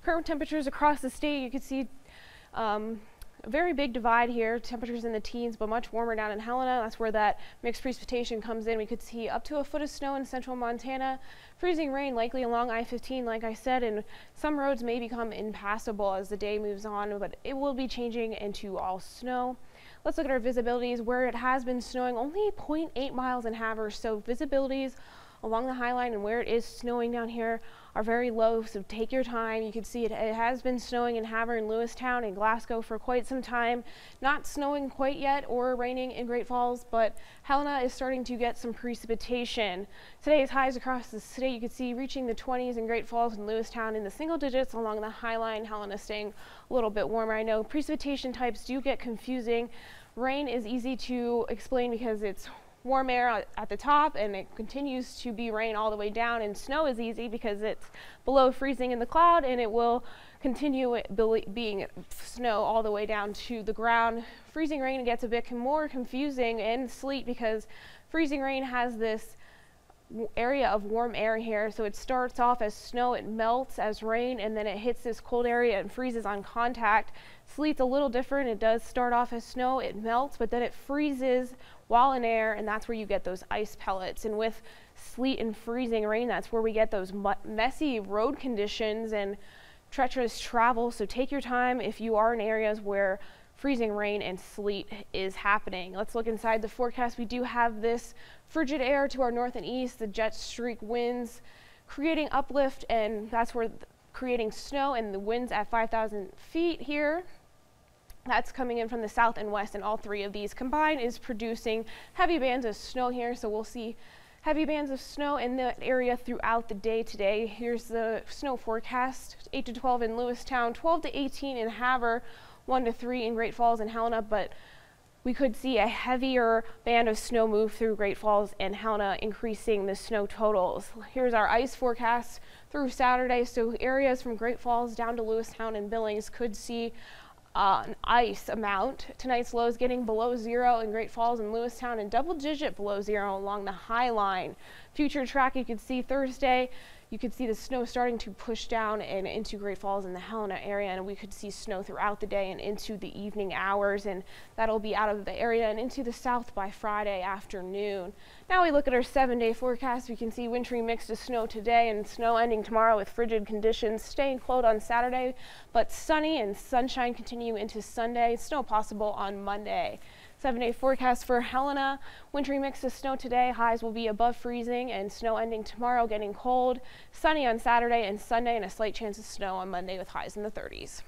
Current temperatures across the state, you can see a very big divide here. Temperatures in the teens, but much warmer down in Helena. That's where that mixed precipitation comes in. We could see up to a foot of snow in central Montana. Freezing rain likely along I-15, like I said, and some roads may become impassable as the day moves on, but it will be changing into all snow. Let's look at our visibilities. Where it has been snowing, only 0.8 miles in Havre, so visibilities along the High Line and where it is snowing down here are very low, so take your time. You can see it has been snowing in Havre and Lewistown and Glasgow for quite some time. Not snowing quite yet or raining in Great Falls, but Helena is starting to get some precipitation. Today's highs across the state, you can see reaching the 20s in Great Falls and Lewistown, in the single digits along the High Line. Helena staying a little bit warmer. I know precipitation types do get confusing. Rain is easy to explain because it's warm air at the top and it continues to be rain all the way down, and snow is easy because it's below freezing in the cloud and it will continue being snow all the way down to the ground. Freezing rain gets a bit more confusing, and sleet, because freezing rain has this area of warm air here, so it starts off as snow, it melts as rain, and then it hits this cold area and freezes on contact. Sleet's a little different. It does start off as snow, it melts, but then it freezes while in air, and that's where you get those ice pellets. And with sleet and freezing rain, that's where we get those messy road conditions and treacherous travel. So take your time if you are in areas where freezing rain and sleet is happening. Let's look inside the forecast. We do have this frigid air to our north and east, the jet streak winds creating uplift, and that's where creating snow, and the winds at 5,000 feet here. That's coming in from the south and west, and all three of these combined is producing heavy bands of snow here. So we'll see heavy bands of snow in that area throughout the day today. Here's the snow forecast: 8 to 12 in Lewistown, 12 to 18 in Havre, 1 to 3 in Great Falls and Helena, but we could see a heavier band of snow move through Great Falls and Helena, increasing the snow totals. Here's our ice forecast through Saturday. So areas from Great Falls down to Lewistown and Billings could see an ice amount. Tonight's lows getting below 0 in Great Falls and Lewistown, and double-digit below 0 along the High Line. Future track, you could see Thursday, you could see the snow starting to push down and into Great Falls in the Helena area, and we could see snow throughout the day and into the evening hours, and that'll be out of the area and into the south by Friday afternoon. Now we look at our 7-day forecast. We can see wintry mix of snow today and snow ending tomorrow with frigid conditions, staying cold on Saturday, but sunny and sunshine continue into Sunday. Snow possible on Monday. 7-day forecast for Helena: wintry mix of snow today, highs will be above freezing, and snow ending tomorrow, getting cold. Sunny on Saturday and Sunday, and a slight chance of snow on Monday with highs in the 30s.